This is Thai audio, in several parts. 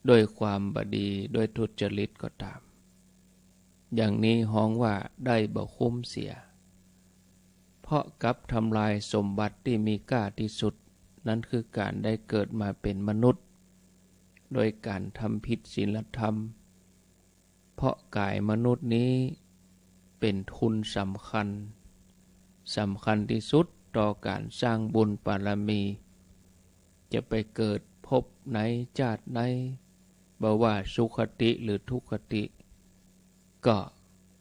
ด้วยความบดีด้วยทุจริตก็ตามอย่างนี้ฮ้องว่าได้บ่คุ้มเสียเพราะกับทำลายสมบัติที่มีค่าที่สุดนั้นคือการได้เกิดมาเป็นมนุษย์โดยการทำผิดศีลธรรมเพราะกายมนุษย์นี้เป็นทุนสำคัญที่สุดต่อการสร้างบุญบารมีจะไปเกิดพบไหนชาติไหนบ่ว่าสุขติหรือทุกขติก็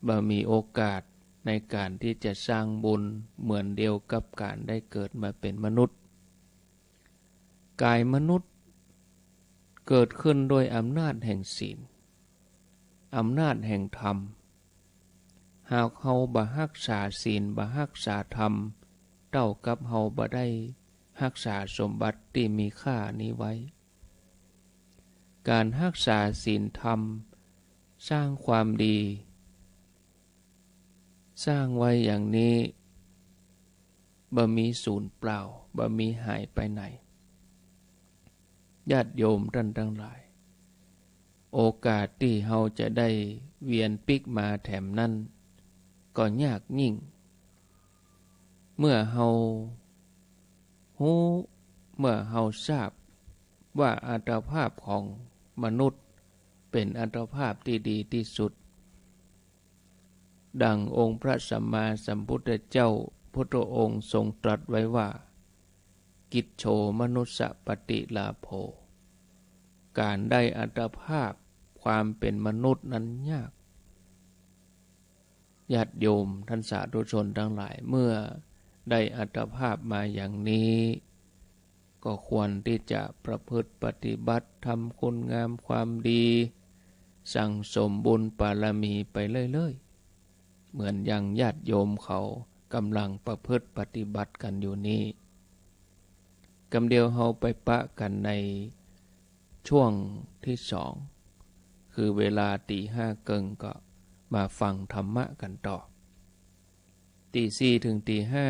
บ่มีโอกาสในการที่จะสร้างบุญเหมือนเดียวกับการได้เกิดมาเป็นมนุษย์กายมนุษย์เกิดขึ้นโดยอำนาจแห่งศีลอำนาจแห่งธรรมหากเฮาบ่รักษาศีลบ่รักษาธรรมเท่ากับเฮาบ่ได้รักษาสมบัติที่มีค่านี้ไว้การรักษาศีลธรรมสร้างความดีสร้างไว้อย่างนี้บ่มีสูญเปล่าบ่มีหายไปไหนญาติโยมท่านทั้งหลายโอกาสที่เฮาจะได้เวียนปิกมาแถมนั้นก็ยากยิ่งเมื่อเฮารู้เมื่อเฮาทราบว่าอัตภาพของมนุษย์เป็นอัตภาพที่ดีที่สุดดังองค์พระสัมมาสัมพุทธเจ้าพุทธองค์ทรงตรัสไว้ว่ากิจโฉมนุสสปฏิลาโภการได้อัตภาพความเป็นมนุษย์นั้นยากญาติโยมท่านสาธุชนทั้งหลายเมื่อได้อัตภาพมาอย่างนี้ก็ควรที่จะประพฤติปฏิบัติทำคุณงามความดีสั่งสมบุญบารมีไปเรื่อยๆเหมือนอย่างญาติโยมเขากำลังประพฤติปฏิบัติกันอยู่นี้กำเดียวเฮาไปปะกันในช่วงที่สองคือเวลาตีห้าเกิงก็มาฟังธรรมะกันต่อตีสี่ถึงตีห้า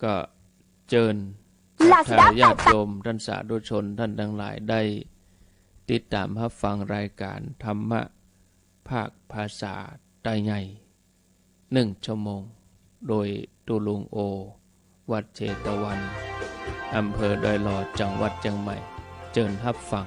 ก็เจิญศรัทธาญาติโยมท่านสาธุชนท่านทั้งหลายได้ติดตามรับฟังรายการธรรมะภาคภาษาใต้ใหญ่1 ชั่วโมงโดยตุลุงโอวัดเชตวันอำเภอดอยหลอดจังหวัดเชียงใหม่เจิญรับฟัง